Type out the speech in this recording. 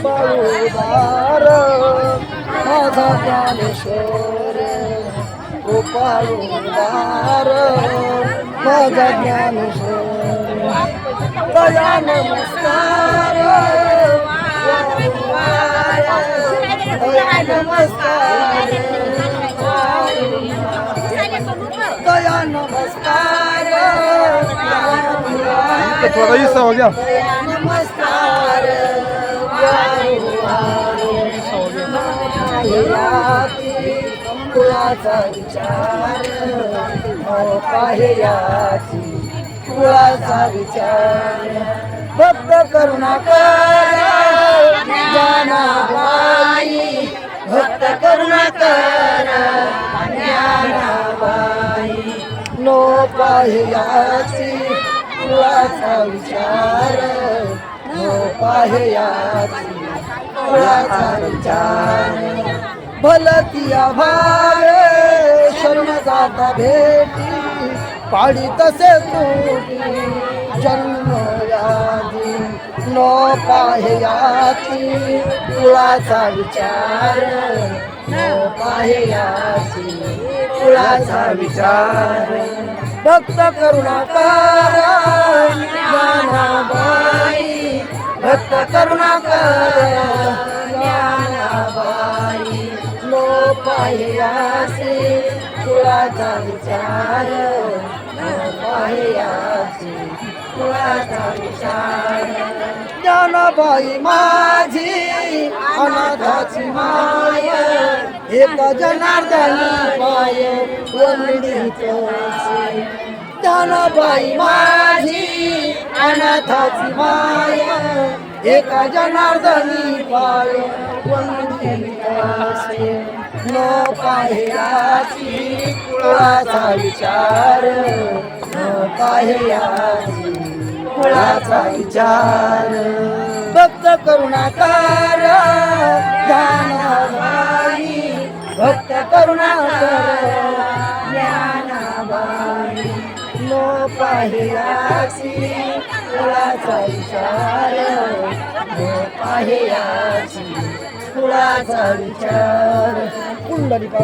बाळूदार माझा ज्ञानेश्वर गोपाळूदार माझा ज्ञानेश्वर दया नमस्कार दया नमस्कार दया नमस्कार थोड़ा हिस्सा हो गया नमस्कार कुळाचा विचार पाहियाची कुळाचा विचार भक्त करुणाकर ज्ञानाबाई भक्त करुणाकर ज्ञानाबाई नो पाहियाची कुळाचा विचार नो पाहियाची कुळाचा विचार भलतिया भावे शरण जाता भेटी पाडी तसे तुटी जन्म यादी नो पाहयाची कुळाचा विचार नो पाहयाची कुळाचा विचार भक्त करुणाकर ज्ञानाबाई भक्त करुणाकर ज्ञानाबाई नो पाहयाची कुळाचा विचार नो पाहयाची कुळाचा विचार ज्ञानाबाई माझी अनाथाची माय एक जनार्दनी पाय वंदित ज्ञानाबाई माझी अनाथाची माय एक जनार्दनी पाय वंदित नो पाहयाची कुळाचा विचार नो पाहयाची कुळाचा विचार भक्त करुणाकर ज्ञानाबाई भक्त करुणाकर ज्ञानाबाई नो पाहयाची कुळाचा विचार नो पाहयाची कुळाचा विचार कुंडलिका